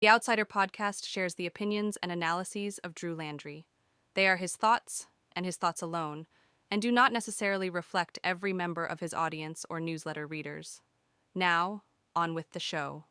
The Outsider podcast shares the opinions and analyses of Drew Landry. They are his thoughts, and his thoughts alone, and do not necessarily reflect every member of his audience or newsletter readers. Now, on with the show.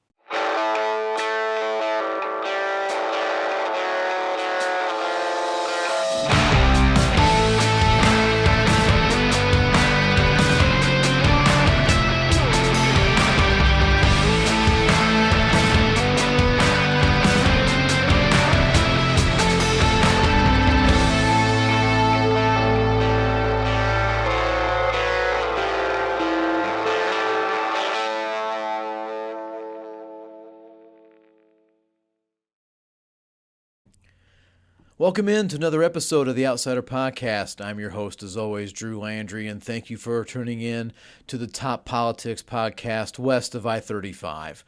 Welcome in to another episode of the Outsider Podcast. I'm your host, as always, Drew Landry, and thank you for tuning in to the top politics podcast west of I-35.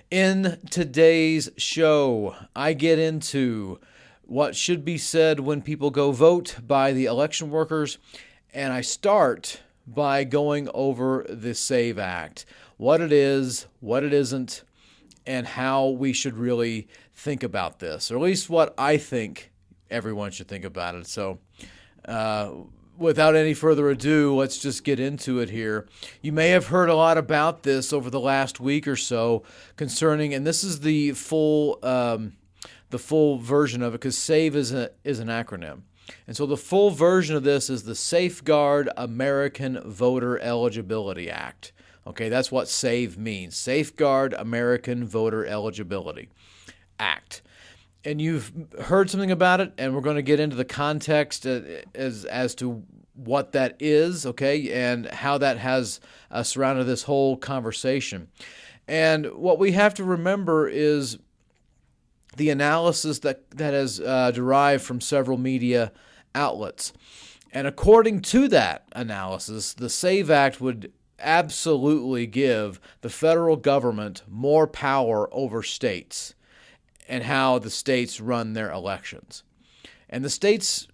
In today's show, I get into what should be said when people go vote by the election workers, and I start by going over the SAVE Act, what it is, what it isn't, and how we should really think about this, or at least what I think everyone should think about it. So without any further ado, let's just get into it here. You may have heard a lot about this over the last week or so concerning, and this is the full version of it, because SAVE is an acronym. And so the full version of this is the Safeguard American Voter Eligibility Act. Okay, that's what SAVE means. Safeguard American Voter Eligibility Act. And you've heard something about it, and we're going to get into the context as to what that is, okay, and how that has surrounded this whole conversation. And what we have to remember is the analysis that has derived from several media outlets. And according to that analysis, the SAVE Act would absolutely give the federal government more power over states and how the states run their elections. And the states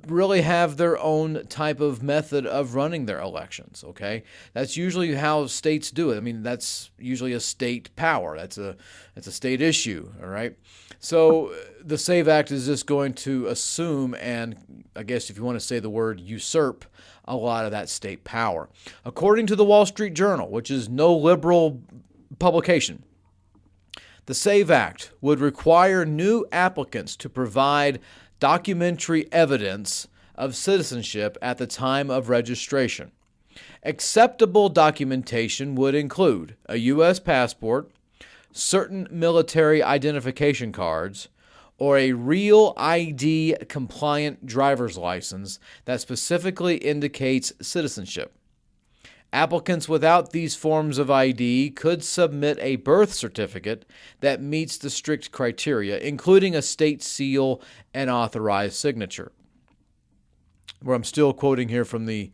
really have their own type of method of running their elections, okay? That's usually how states do it. I mean, that's usually a state power. That's a state issue, all right? So the SAVE Act is just going to assume, and I guess if you want to say the word usurp, a lot of that state power. According to the Wall Street Journal, which is no liberal publication, the SAVE Act would require new applicants to provide documentary evidence of citizenship at the time of registration. Acceptable documentation would include a U.S. passport, certain military identification cards, or a real ID compliant driver's license that specifically indicates citizenship. Applicants without these forms of ID could submit a birth certificate that meets the strict criteria, including a state seal and authorized signature. Where I'm still quoting here from the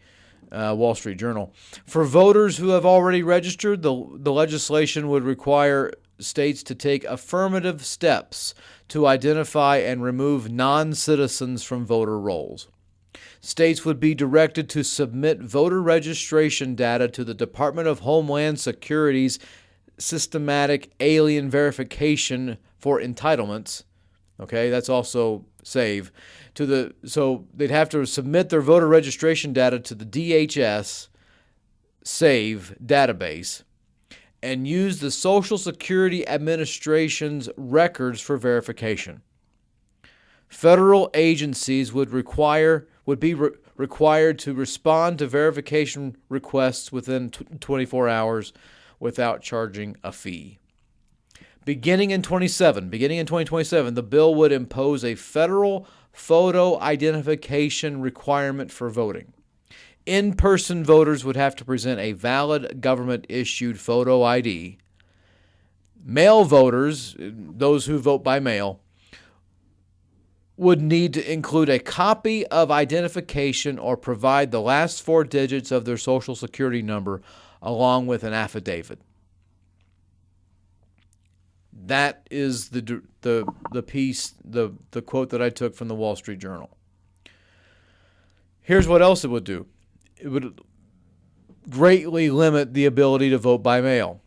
Wall Street Journal. For voters who have already registered, the legislation would require states to take affirmative steps to identify and remove non-citizens from voter rolls. States would be directed to submit voter registration data to the Department of Homeland Security's systematic alien verification for entitlements. Okay, that's also SAVE. So they'd have to submit their voter registration data to the DHS SAVE database and use the Social Security Administration's records for verification. Federal agencies would be required to respond to verification requests within 24 hours without charging a fee. Beginning in 2027, the bill would impose a federal photo identification requirement for voting. In-person voters would have to present a valid government-issued photo ID. Mail voters, those who vote by mail, would need to include a copy of identification or provide the last four digits of their Social Security number along with an affidavit. That is the piece, the quote that I took from the Wall Street Journal. Here's what else it would do. It would greatly limit the ability to vote by mail.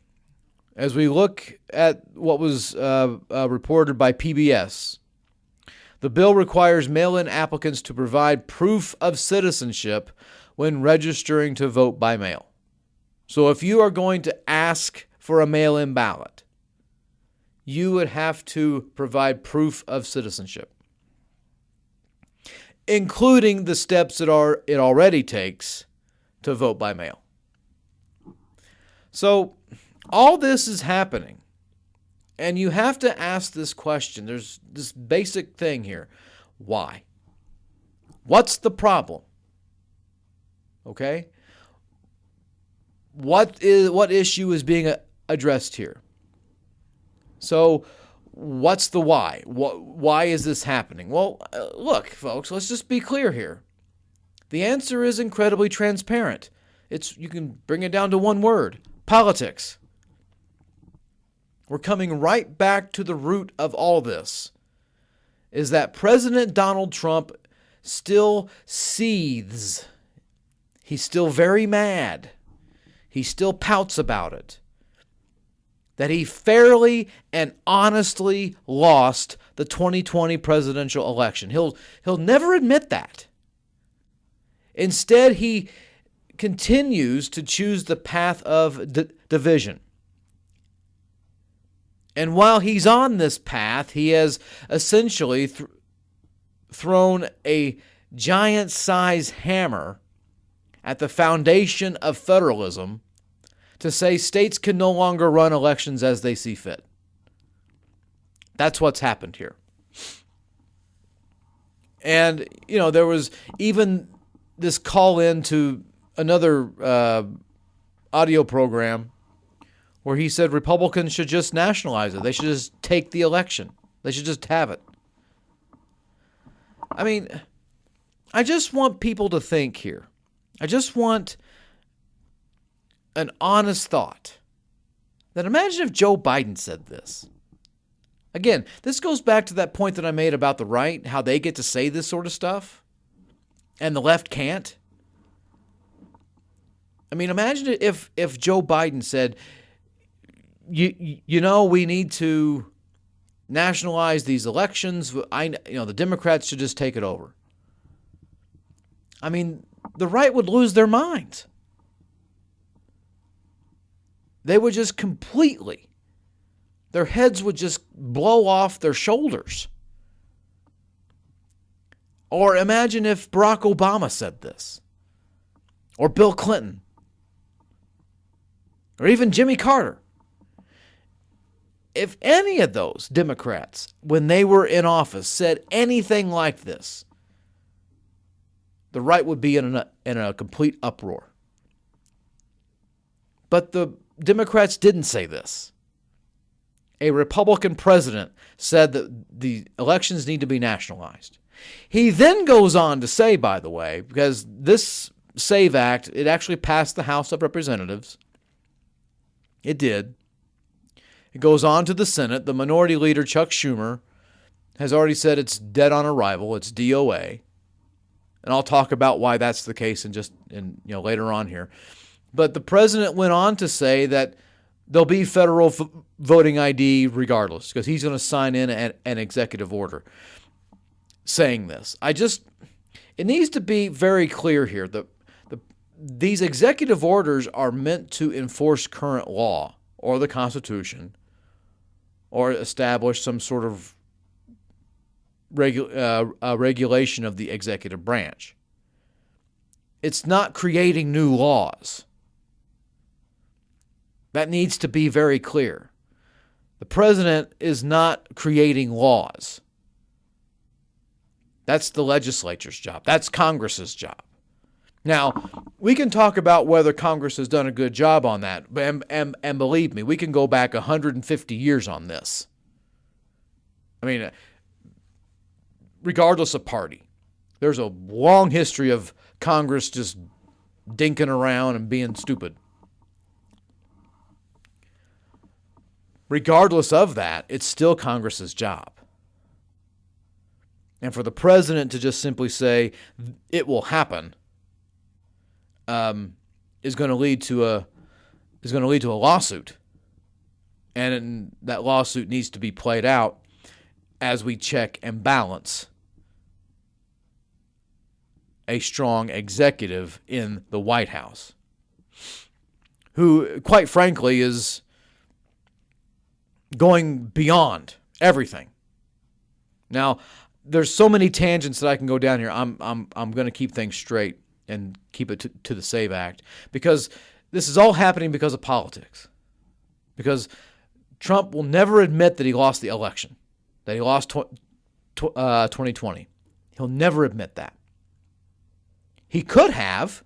As we look at what was reported by PBS, the bill requires mail-in applicants to provide proof of citizenship when registering to vote by mail. So if you are going to ask for a mail-in ballot, you would have to provide proof of citizenship, including the steps that it already takes to vote by mail. So all this is happening, and you have to ask this question. There's this basic thing here. Why? What's the problem? Okay? What issue is being addressed here? So what's the why? Why is this happening? Well, look, folks, let's just be clear here. The answer is incredibly transparent. You can bring it down to one word: politics. We're coming right back to the root of all this, is that President Donald Trump still seethes. He's still very mad. He still pouts about it. That he fairly and honestly lost the 2020 presidential election. He'll never admit that. Instead, he continues to choose the path of division. And while he's on this path, he has essentially thrown a giant-sized hammer at the foundation of federalism to say states can no longer run elections as they see fit. That's what's happened here. And, there was even this call in to another audio program where he said Republicans should just nationalize it. They should just take the election. They should just have it. I mean, I just want people to think here. I just want an honest thought. That imagine if Joe Biden said this. Again, this goes back to that point that I made about the right, how they get to say this sort of stuff, and the left can't. I mean, imagine if Joe Biden said, we need to nationalize these elections. The Democrats should just take it over. I mean, the right would lose their minds. They would just their heads would just blow off their shoulders. Or imagine if Barack Obama said this, or Bill Clinton, or even Jimmy Carter. If any of those Democrats, when they were in office, said anything like this, the right would be in a complete uproar. But the Democrats didn't say this. A Republican president said that the elections need to be nationalized. He then goes on to say, by the way, because this SAVE Act, it actually passed the House of Representatives. It did. It goes on to the Senate. The Minority Leader, Chuck Schumer, has already said it's dead on arrival. It's DOA. And I'll talk about why that's the case later on here. But the president went on to say that there'll be federal voting ID regardless, because he's going to sign in an executive order saying this. It needs to be very clear here that these executive orders are meant to enforce current law or the Constitution or establish some sort of regulation of the executive branch. It's not creating new laws. That needs to be very clear. The president is not creating laws. That's the legislature's job. That's Congress's job. Now, we can talk about whether Congress has done a good job on that, and believe me, we can go back 150 years on this. I mean, regardless of party, there's a long history of Congress just dinking around and being stupid. Regardless of that, it's still Congress's job. And for the president to just simply say it will happen is going to lead to a lawsuit. And that lawsuit needs to be played out as we check and balance a strong executive in the White House, who, quite frankly, is going beyond everything. Now, there's so many tangents that I can go down here. I'm going to keep things straight and keep it to the SAVE Act, because this is all happening because of politics. Because Trump will never admit that he lost the election, that he lost 2020. He'll never admit that. He could have,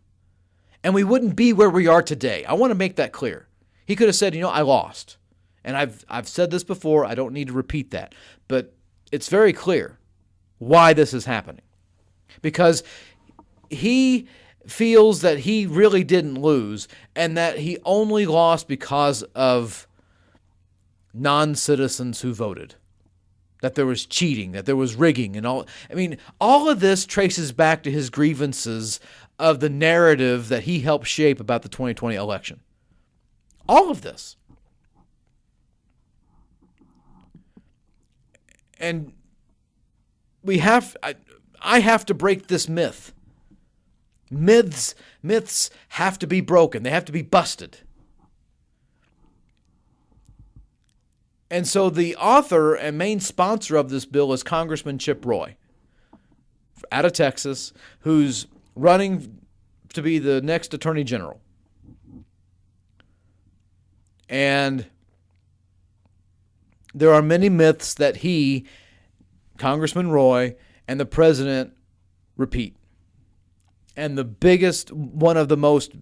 and we wouldn't be where we are today. I want to make that clear. He could have said, I lost. And I've said this before. I don't need to repeat that. But it's very clear why this is happening. Because he feels that he really didn't lose, and that he only lost because of non-citizens who voted, that there was cheating, that there was rigging, and all. I mean, all of this traces back to his grievances of the narrative that he helped shape about the 2020 election. All of this. And I have to break this myth. Myths have to be broken. They have to be busted. And so the author and main sponsor of this bill is Congressman Chip Roy out of Texas, who's running to be the next Attorney General. And there are many myths that he, Congressman Roy, and the president repeat. And the biggest, one of the most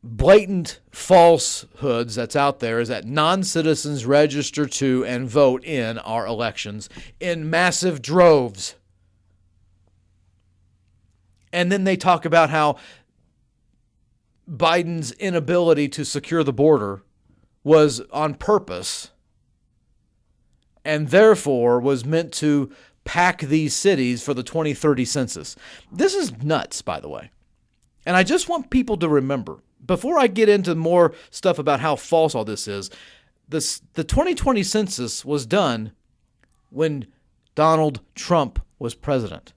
blatant falsehoods that's out there is that non-citizens register to and vote in our elections in massive droves. And then they talk about how Biden's inability to secure the border was on purpose and therefore was meant to pack these cities for the 2030 census. This is nuts, by the way. And I just want people to remember, before I get into more stuff about how false all this is, the 2020 census was done when Donald Trump was president.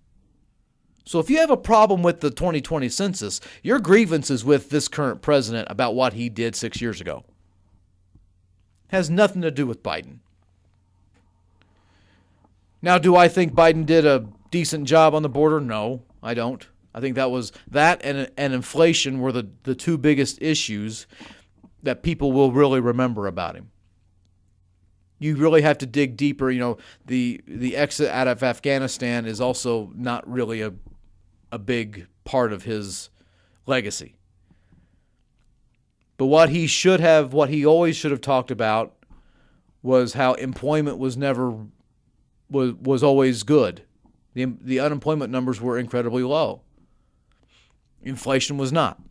So if you have a problem with the 2020 census, your grievance is with this current president about what he did 6 years ago. Has nothing to do with Biden. Now, do I think Biden did a decent job on the border? No, I don't. I think that and inflation were the two biggest issues that people will really remember about him. You really have to dig deeper. The exit out of Afghanistan is also not really a big part of his legacy. But what he always should have talked about was how employment was always good. The unemployment numbers were incredibly low. Inflation was not.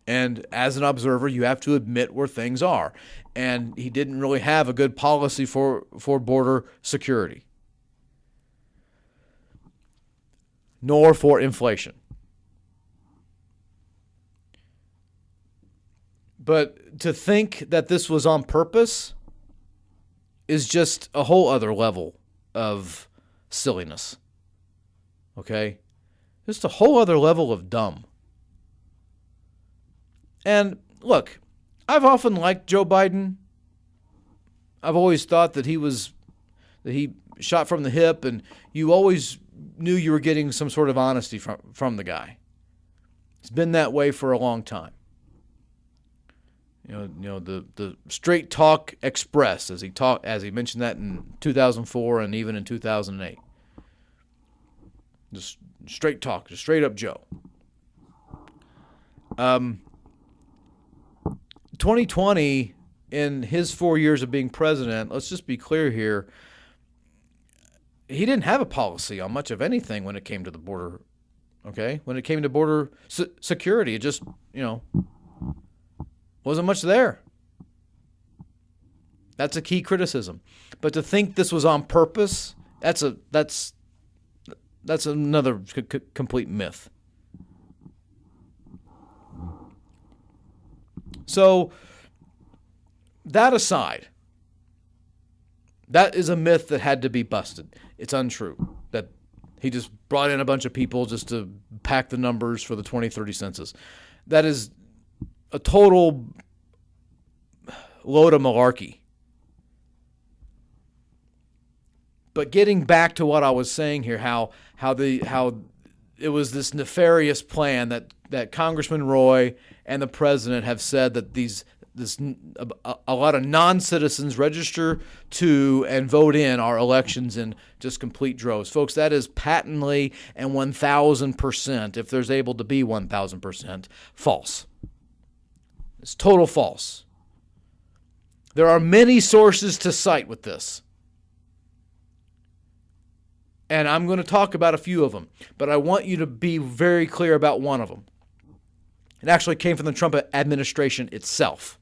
And as an observer, you have to admit where things are. And he didn't really have a good policy for border security, nor for inflation. But to think that this was on purpose is just a whole other level of silliness. Okay? Just a whole other level of dumb. And look, I've often liked Joe Biden. I've always thought that he shot from the hip, and you always knew you were getting some sort of honesty from the guy. It's been that way for a long time. The straight talk express, as he mentioned that in 2004 and even in 2008. Just straight talk, just straight up Joe. 2020, in his 4 years of being president, let's just be clear here, he didn't have a policy on much of anything when it came to the border. Okay, when it came to border security, it just wasn't much there. That's a key criticism. But to think this was on purpose, that's another complete myth. So that aside, that is a myth that had to be busted. It's untrue that he just brought in a bunch of people just to pack the numbers for the 2030 census. That is a total load of malarkey. But getting back to what I was saying here, how it was this nefarious plan that Congressman Roy and the president have said that a lot of non-citizens register to and vote in our elections in just complete droves. Folks, that is patently and 1,000%, if there's able to be 1,000%, false. It's total false. There are many sources to cite with this. And I'm going to talk about a few of them, but I want you to be very clear about one of them. It actually came from the Trump administration itself.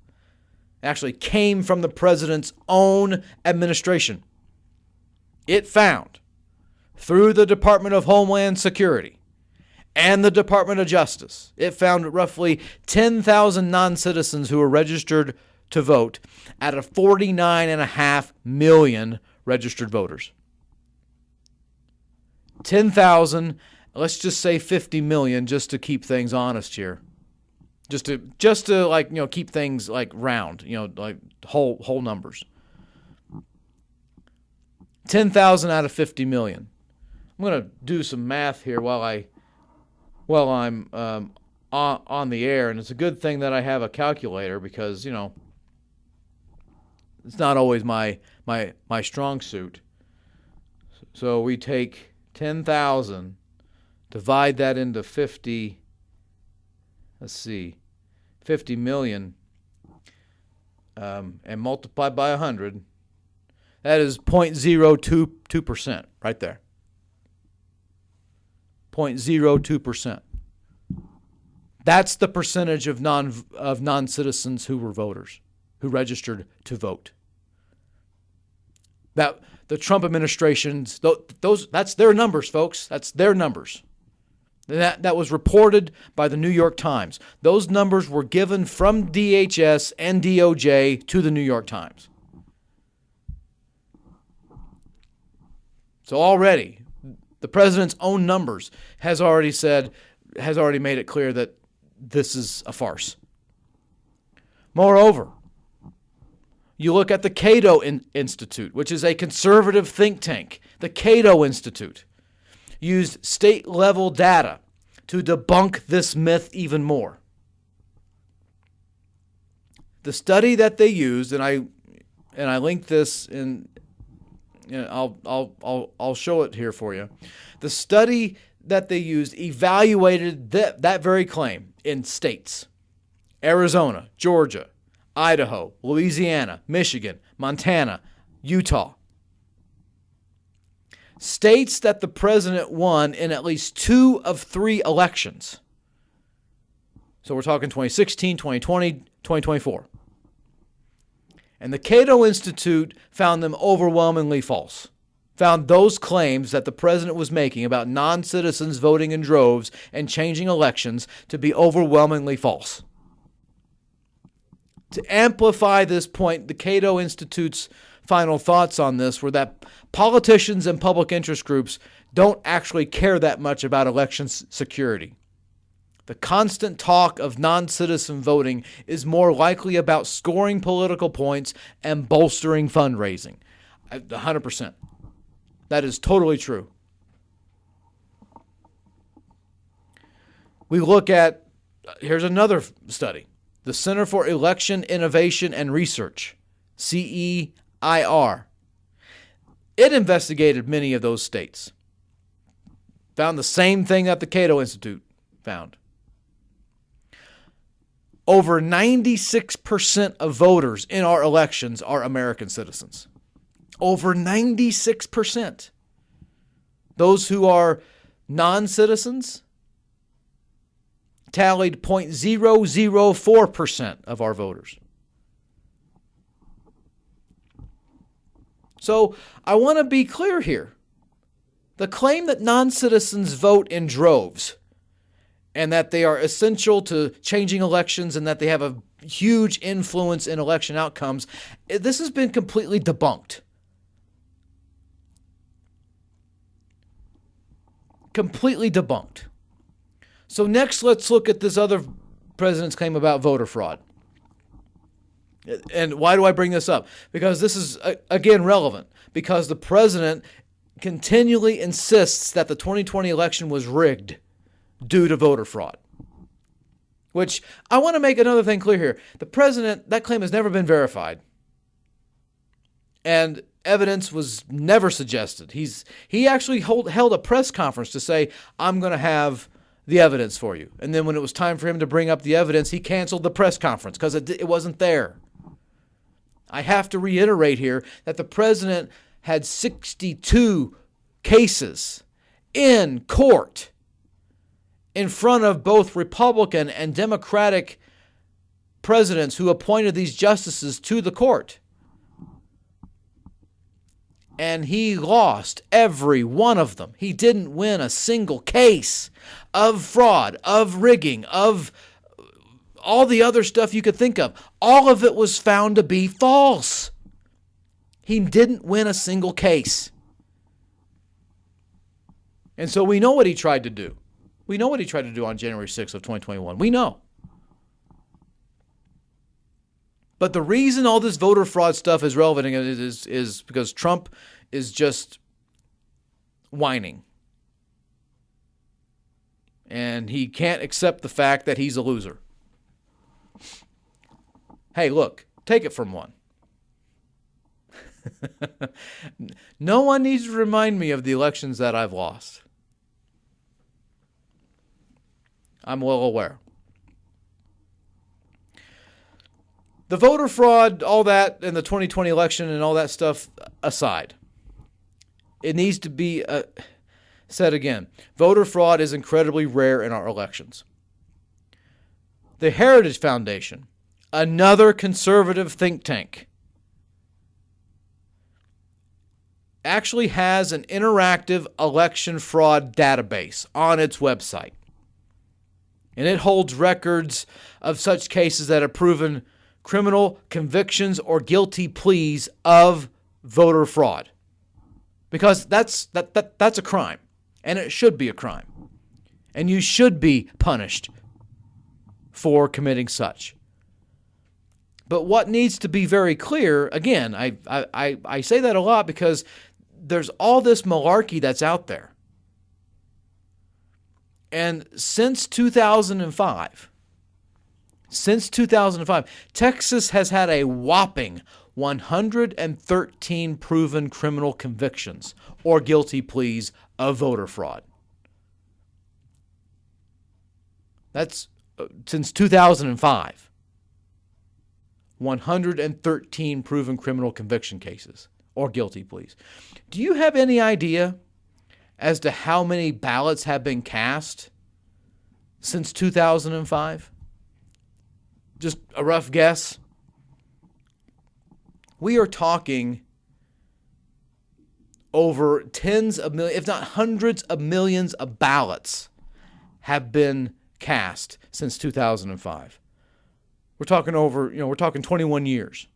It actually came from the president's own administration. It found, through the Department of Homeland Security and the Department of Justice, it found roughly 10,000 non-citizens who were registered to vote out of 49.5 million registered voters. 10,000, let's just say 50 million, just to keep things honest here. Just to like, keep things like round, like whole numbers. 10,000 out of 50 million. I'm going to do some math here while I'm on the air, and it's a good thing that I have a calculator because, it's not always my strong suit. So we take 10,000, divide that into 50, 50 million, and multiply by 100. That is 0.02% right there. 0.02%. That's the percentage of non-citizens who were voters, who registered to vote. That the Trump administration's that's their numbers, folks. That's their numbers. That was reported by the New York Times. Those numbers were given from DHS and DOJ to the New York Times. So already, the president's own numbers has already made it clear that this is a farce. Moreover, you look at the Cato Institute, which is a conservative think tank. The Cato Institute used state-level data to debunk this myth even more. The study that they used, and I linked this in, I'll show it here for you. The study that they used evaluated that very claim in states: Arizona, Georgia, Idaho, Louisiana, Michigan, Montana, Utah. States that the president won in at least 2 of 3 elections. So we're talking 2016, 2020, 2024. And the Cato Institute found them overwhelmingly false. Found those claims that the president was making about non-citizens voting in droves and changing elections to be overwhelmingly false. To amplify this point, the Cato Institute's final thoughts on this were that politicians and public interest groups don't actually care that much about election security. The constant talk of non-citizen voting is more likely about scoring political points and bolstering fundraising. 100%. That is totally true. We look at, here's another study. The Center for Election Innovation and Research, CEIR. It investigated many of those states. Found the same thing that the Cato Institute found. Over 96% of voters in our elections are American citizens. Over 96%. Those who are non-citizens tallied 0.004% of our voters. So I want to be clear here. The claim that non-citizens vote in droves and that they are essential to changing elections and that they have a huge influence in election outcomes. This has been completely debunked. Completely debunked. So next, let's look at this other president's claim about voter fraud. And why do I bring this up? Because this is, again, relevant. Because the president continually insists that the 2020 election was rigged due to voter fraud. Which, I want to make another thing clear here. The president, that claim has never been verified. And evidence was never suggested. He actually held a press conference to say, I'm going to have the evidence for you. And then when it was time for him to bring up the evidence, he canceled the press conference because it wasn't there. I have to reiterate here that the president had 62 cases in court in front of both Republican and Democratic presidents who appointed these justices to the court. And he lost every one of them. He didn't win a single case of fraud, of rigging, of all the other stuff you could think of. All of it was found to be false. He didn't win a single case. And so we know what he tried to do. We know what he tried to do on January 6th of 2021. We know. But the reason all this voter fraud stuff is relevant is because Trump is just whining. And he can't accept the fact that he's a loser. Hey, look, take it from one. No one needs to remind me of the elections that I've lost. I'm well aware. The voter fraud, all that, and the 2020 election and all that stuff aside, it needs to be said again. Voter fraud is incredibly rare in our elections. The Heritage Foundation, another conservative think tank, actually has an interactive election fraud database on its website. And it holds records of such cases that have proven criminal convictions or guilty pleas of voter fraud. Because that's a crime. And it should be a crime. And you should be punished for committing such. But what needs to be very clear, again, I say that a lot because there's all this malarkey that's out there. And since 2005, Texas has had a whopping 113 proven criminal convictions or guilty pleas of voter fraud. That's since 2005. 113 proven criminal conviction cases or guilty pleas. Do you have any idea as to how many ballots have been cast since 2005? Just a rough guess. We are talking over tens of millions, if not hundreds of millions of ballots have been cast since 2005. We're talking we're talking 21 years.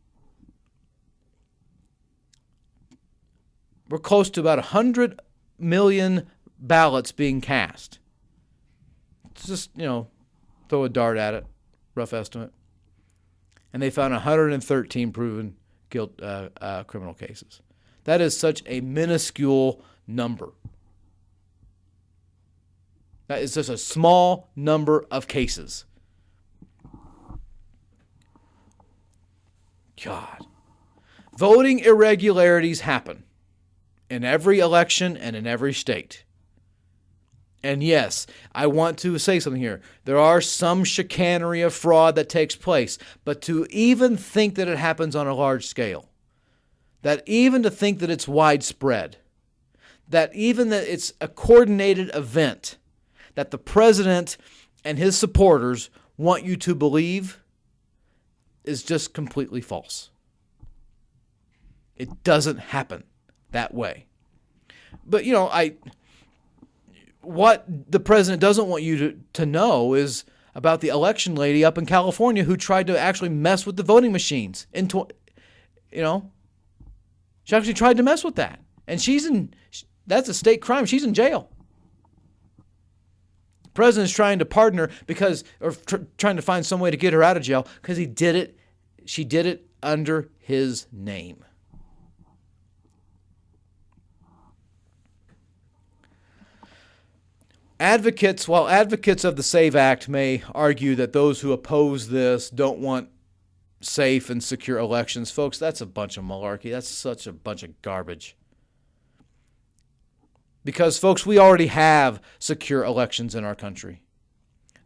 We're close to about 100 million ballots being cast. Just, throw a dart at it, rough estimate. And they found 113 proven criminal cases. That is such a minuscule number. That is just a small number of cases. God. Voting irregularities happen in every election and in every state. And yes, I want to say something here. There are some chicanery of fraud that takes place, but to even think that it happens on a large scale, that even to think that it's widespread, that even that it's a coordinated event, that the president and his supporters want you to believe is just completely false. It doesn't happen that way. But, what the president doesn't want you to know is about the election lady up in California who tried to actually mess with the voting machines. She actually tried to mess with that. And that's a state crime. She's in jail. The president's trying to pardon her trying to find some way to get her out of jail because she did it under his name. While advocates of the SAVE Act may argue that those who oppose this don't want safe and secure elections, folks, that's a bunch of malarkey. That's such a bunch of garbage. Because, folks, we already have secure elections in our country.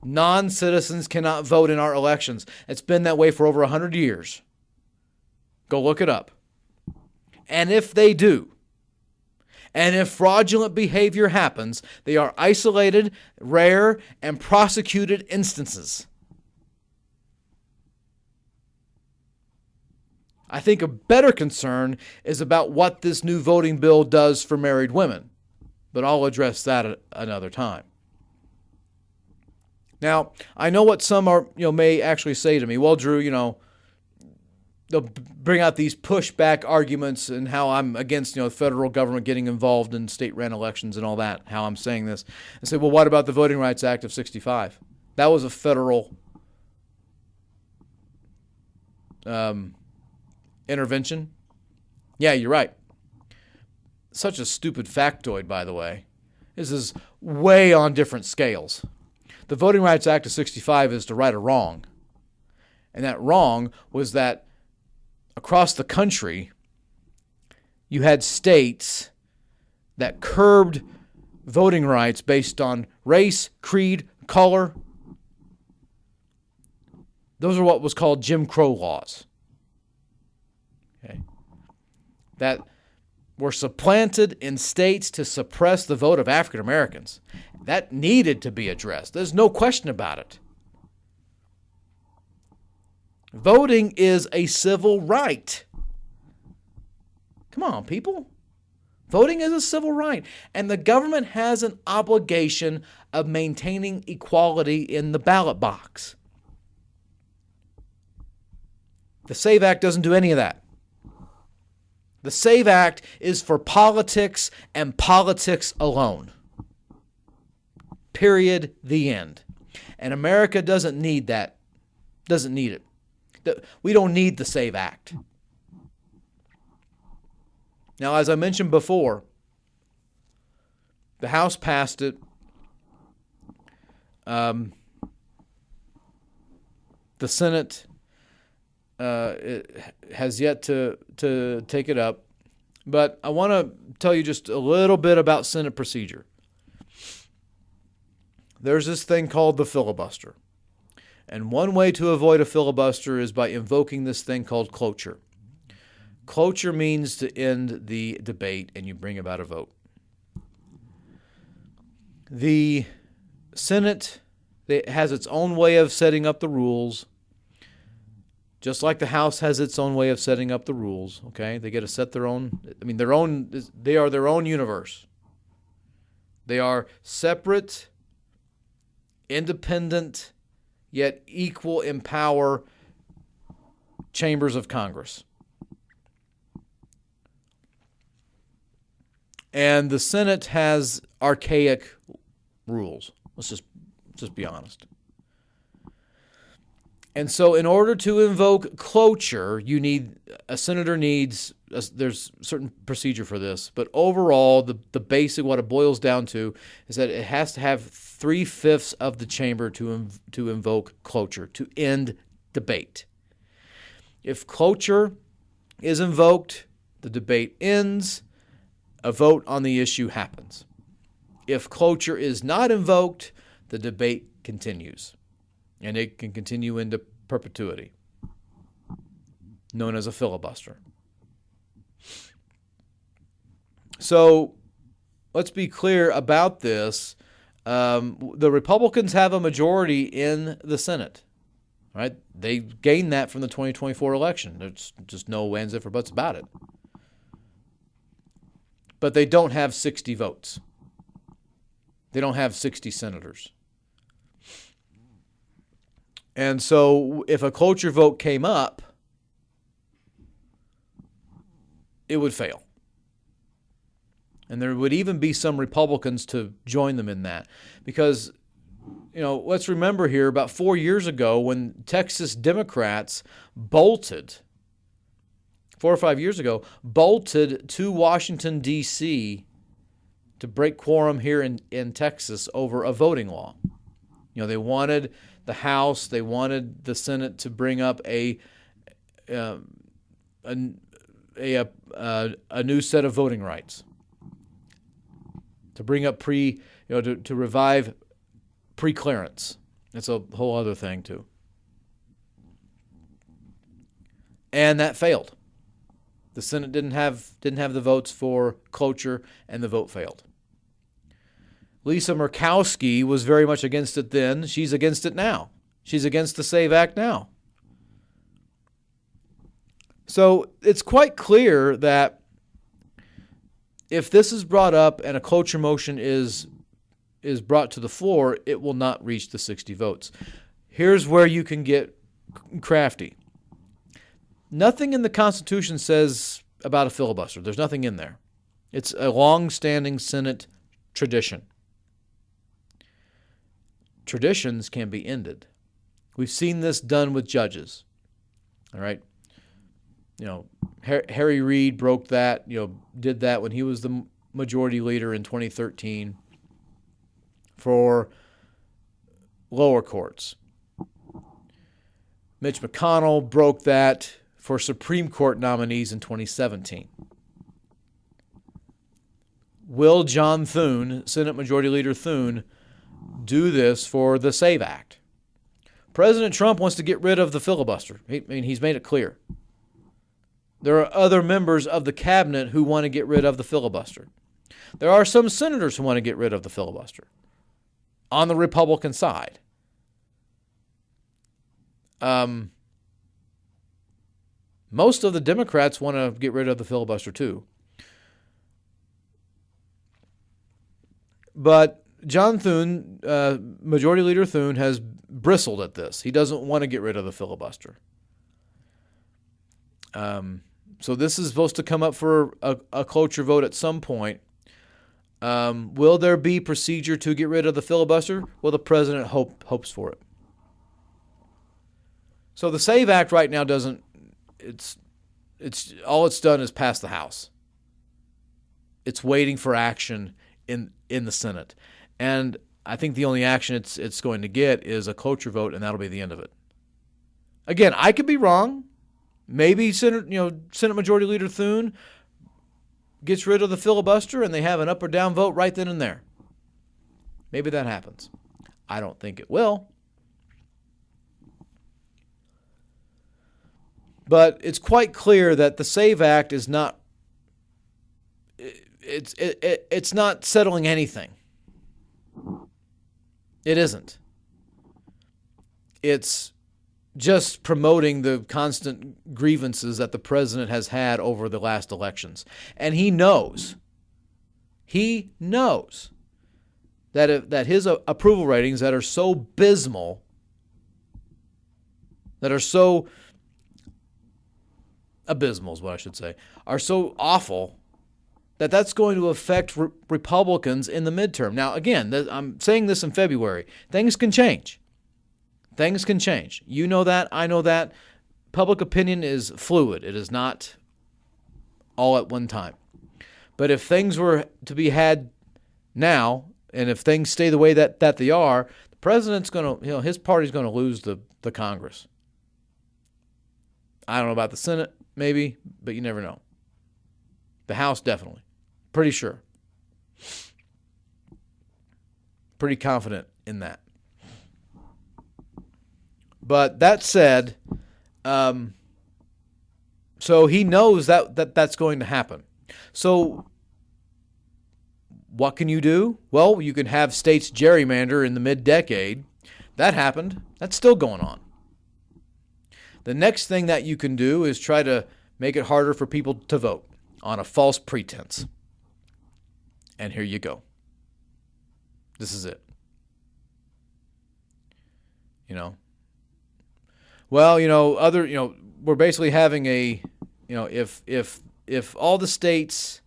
Non-citizens cannot vote in our elections. It's been that way for over 100 years. Go look it up. And if they do, and if fraudulent behavior happens, they are isolated, rare, and prosecuted instances. I think a better concern is about what this new voting bill does for married women, but I'll address that at another time. Now, I know what some may actually say to me. Well, Drew, they'll bring out these pushback arguments and how I'm against, the federal government getting involved in state-run elections and all that, how I'm saying this. And say, well, what about the Voting Rights Act of 65? That was a federal intervention. Yeah, you're right. Such a stupid factoid, by the way. This is way on different scales. The Voting Rights Act of 65 is to right a wrong. And that wrong was that across the country, you had states that curbed voting rights based on race, creed, color. Those are what was called Jim Crow laws. Okay. That were supplanted in states to suppress the vote of African Americans. That needed to be addressed. There's no question about it. Voting is a civil right. Come on, people. Voting is a civil right. And the government has an obligation of maintaining equality in the ballot box. The SAVE Act doesn't do any of that. The SAVE Act is for politics and politics alone. Period. The end. And America doesn't need that. Doesn't need it. We don't need the SAVE Act. Now, as I mentioned before, the House passed it. The Senate has yet to take it up. But I want to tell you just a little bit about Senate procedure. There's this thing called the filibuster. And one way to avoid a filibuster is by invoking this thing called cloture. Cloture means to end the debate and you bring about a vote. The Senate has its own way of setting up the rules, just like the House has its own way of setting up the rules. Okay, they get to set their own. They are their own universe. They are separate, independent, yet equal in power chambers of Congress. And the Senate has archaic rules. Let's just be honest. And so in order to invoke cloture, there's certain procedure for this, but overall, the basic, what it boils down to is that it has to have 3/5 of the chamber to invoke cloture, to end debate. If cloture is invoked, the debate ends, a vote on the issue happens. If cloture is not invoked, the debate continues. And it can continue into perpetuity, known as a filibuster. So let's be clear about this. The Republicans have a majority in the Senate, right? They gained that from the 2024 election. There's just no ands, ifs, or buts about it. But they don't have 60 votes. They don't have 60 senators. And so if a cloture vote came up, it would fail. And there would even be some Republicans to join them in that. Because, let's remember here, about 4 years ago when Texas Democrats bolted, 4 or 5 years ago, bolted to Washington, D.C. to break quorum here in Texas over a voting law. They wanted the House, they wanted the Senate to bring up a new set of voting rights, to bring up to revive pre-clearance. That's a whole other thing too. And that failed. The Senate didn't have the votes for cloture, and the vote failed. Lisa Murkowski was very much against it then. She's against it now. She's against the SAVE Act now. So it's quite clear that if this is brought up and a cloture motion is brought to the floor, it will not reach the 60 votes. Here's where you can get crafty. Nothing in the Constitution says about a filibuster. There's nothing in there. It's a long-standing Senate tradition. Traditions can be ended. We've seen this done with judges. All right? Harry Reid broke that, did that when he was the majority leader in 2013 for lower courts. Mitch McConnell broke that for Supreme Court nominees in 2017. Will John Thune, Senate Majority Leader Thune, do this for the SAVE Act? President Trump wants to get rid of the filibuster. He's made it clear. There are other members of the cabinet who want to get rid of the filibuster. There are some senators who want to get rid of the filibuster on the Republican side. Most of the Democrats want to get rid of the filibuster too. But John Thune, Majority Leader Thune, has bristled at this. He doesn't want to get rid of the filibuster. So this is supposed to come up for a cloture vote at some point. Will there be procedure to get rid of the filibuster? Well, the president hopes for it. So the SAVE Act right now doesn't. It's all it's done is pass the House. It's waiting for action in the Senate, and I think the only action it's going to get is a cloture vote, and that'll be the end of it. Again, I could be wrong. Maybe Senate Majority Leader Thune gets rid of the filibuster, and they have an up or down vote right then and there. Maybe that happens. I don't think it will. But it's quite clear that the SAVE Act is not. It's not settling anything. It isn't. It's just promoting the constant grievances that the president has had over the last elections. And he knows that his approval ratings that are so abysmal, are so awful, that's going to affect Republicans in the midterm. Now, again, I'm saying this in February. Things can change. You know that. I know that. Public opinion is fluid. It is not all at one time. But if things were to be had now, and if things stay the way that they are, the president's going to, his party's going to lose the Congress. I don't know about the Senate, maybe, but you never know. The House, definitely. Pretty sure. Pretty confident in that. But that said, so he knows that's going to happen. So what can you do? Well, you can have states gerrymander in the mid-decade. That happened. That's still going on. The next thing that you can do is try to make it harder for people to vote on a false pretense. And here you go. This is it. Well, we're basically having if all the states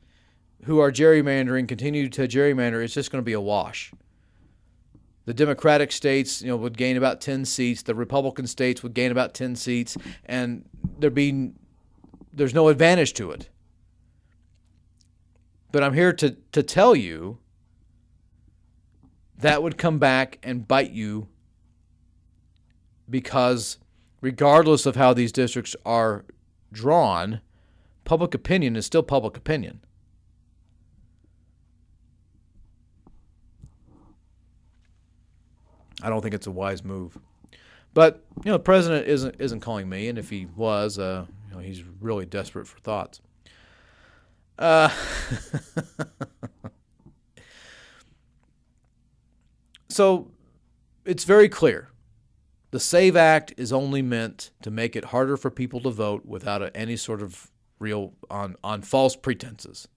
who are gerrymandering continue to gerrymander, it's just going to be a wash. The Democratic states, would gain about 10 seats. The Republican states would gain about 10 seats, and there's no advantage to it. But I'm here to tell you that would come back and bite you, because regardless of how these districts are drawn, public opinion is still public opinion. I don't think it's a wise move. But, the president isn't calling me, and if he was, he's really desperate for thoughts. So it's very clear. The SAVE Act is only meant to make it harder for people to vote without any sort of real on false pretenses.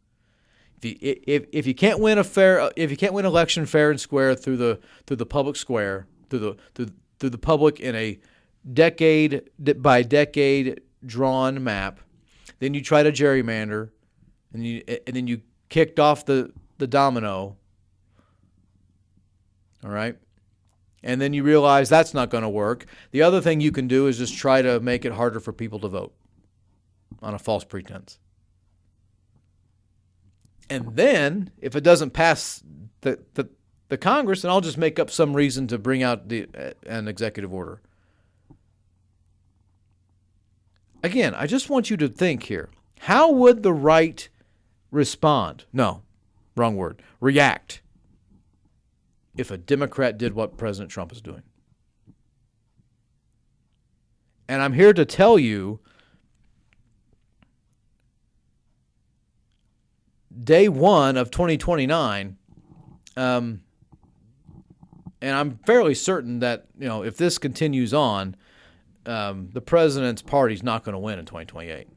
If you can't win election fair and square through the public square, through the public in a decade by decade drawn map, then you try to gerrymander, and then you kicked off the domino. All right? And then you realize that's not going to work. The other thing you can do is just try to make it harder for people to vote on a false pretense. And then, if it doesn't pass the Congress, then I'll just make up some reason to bring out an executive order. Again, I just want you to think here. How would the right respond? No, wrong word. React. If a Democrat did what President Trump is doing. And I'm here to tell you, day one of 2029, and I'm fairly certain that, if this continues on, the president's party's not going to win in 2028.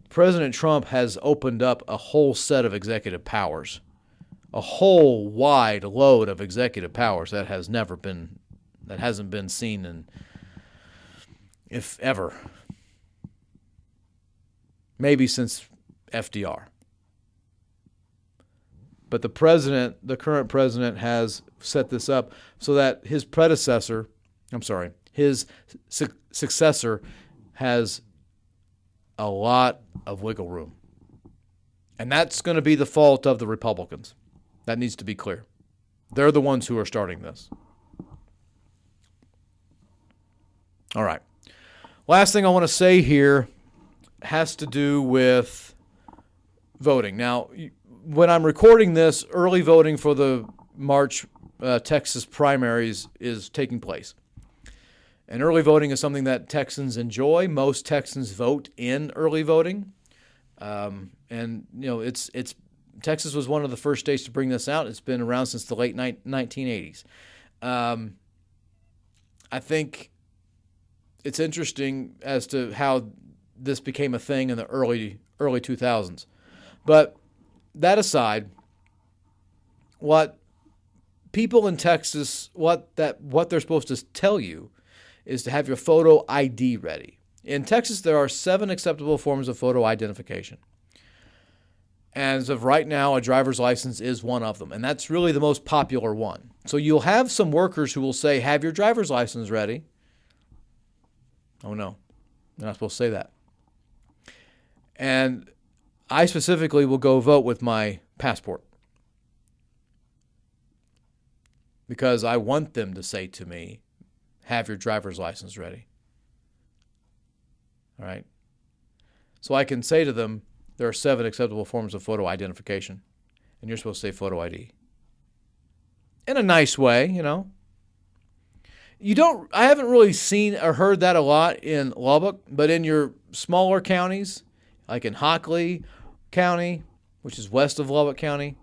President Trump has opened up a whole set of executive powers, a whole wide load of executive powers that hasn't been seen if ever, maybe since FDR. But the current president has set this up so that his successor has a lot of wiggle room. And that's going to be the fault of the Republicans. That needs to be clear. They're the ones who are starting this. All right. Last thing I want to say here has to do with voting. Now, when I'm recording this, early voting for the March Texas primaries is taking place. And early voting is something that Texans enjoy. Most Texans vote in early voting. It's Texas was one of the first states to bring this out. It's been around since the late 1980s. I think it's interesting as to how this became a thing in the early 2000s. But that aside, what people in Texas, what they're supposed to tell you is to have your photo ID ready. In Texas, there are 7 acceptable forms of photo identification. And as of right now, a driver's license is one of them. And that's really the most popular one. So you'll have some workers who will say, have your driver's license ready. Oh, no. They're not supposed to say that. And I specifically will go vote with my passport. Because I want them to say to me, have your driver's license ready. All right? So I can say to them, there are 7 acceptable forms of photo identification, and you're supposed to say photo ID. In a nice way, I haven't really seen or heard that a lot in Lubbock, but in your smaller counties, like in Hockley County, which is west of Lubbock County,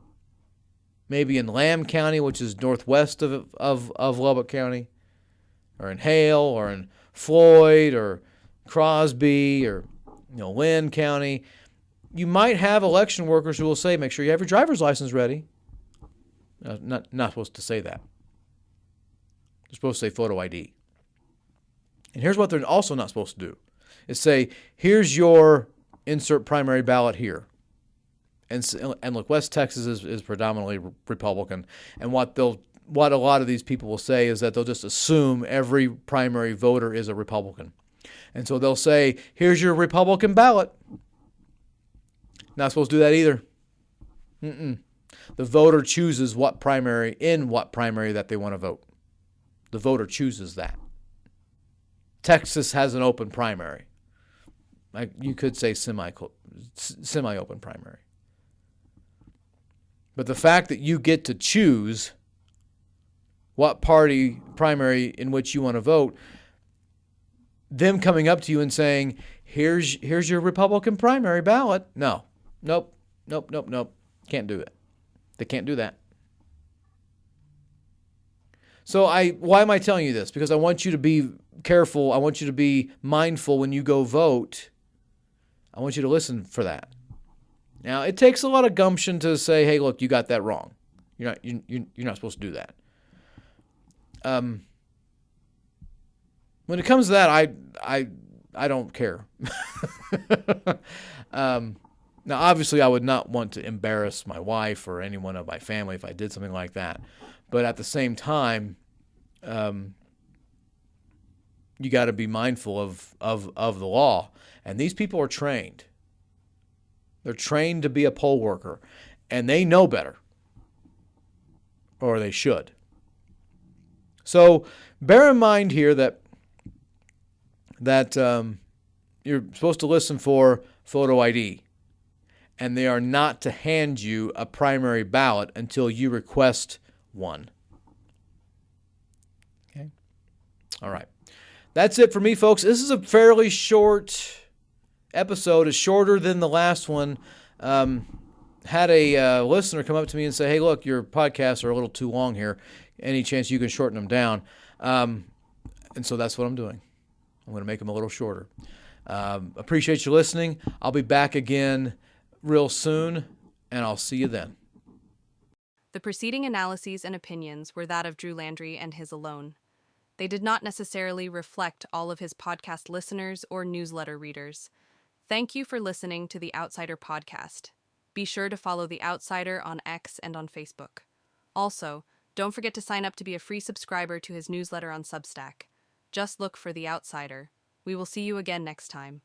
maybe in Lamb County, which is northwest of Lubbock County, or in Hale, or in Floyd, or Crosby, or Lynn County, you might have election workers who will say, make sure you have your driver's license ready. Not supposed to say that. They're They're supposed to say photo ID. And here's what they're also not supposed to do, is say, here's your insert primary ballot here. And look, West Texas is predominantly Republican. And what a lot of these people will say is that they'll just assume every primary voter is a Republican. And so they'll say, here's your Republican ballot. Not supposed to do that either. The voter chooses in what primary that they want to vote. The voter chooses that. Texas has an open primary. You could say semi-open primary. But the fact that you get to choose what party primary in which you want to vote, them coming up to you and saying, here's your Republican primary ballot. Nope. Can't do it. They can't do that. So why am I telling you this? Because I want you to be careful. I want you to be mindful when you go vote. I want you to listen for that. Now, it takes a lot of gumption to say, hey, look, you got that wrong. You're not supposed to do that. When it comes to that, I don't care. Now, obviously, I would not want to embarrass my wife or anyone of my family if I did something like that. But at the same time, you got to be mindful of the law. And these people are trained. They're trained to be a poll worker, and they know better, or they should. So bear in mind here that you're supposed to listen for photo ID, and they are not to hand you a primary ballot until you request one. Okay? All right. That's it for me, folks. This is a fairly short episode. It's shorter than the last one. Had a listener come up to me and say, hey, look, your podcasts are a little too long here. Any chance you can shorten them down? And so that's what I'm doing. I'm going to make them a little shorter. Appreciate you listening. I'll be back again real soon, and I'll see you then. The preceding analyses and opinions were that of Drew Landry and his alone. They did not necessarily reflect all of his podcast listeners or newsletter readers. Thank you for listening to the Outsider Podcast. Be sure to follow The Outsider on X and on Facebook. Also, don't forget to sign up to be a free subscriber to his newsletter on Substack. Just look for The Outsider. We will see you again next time.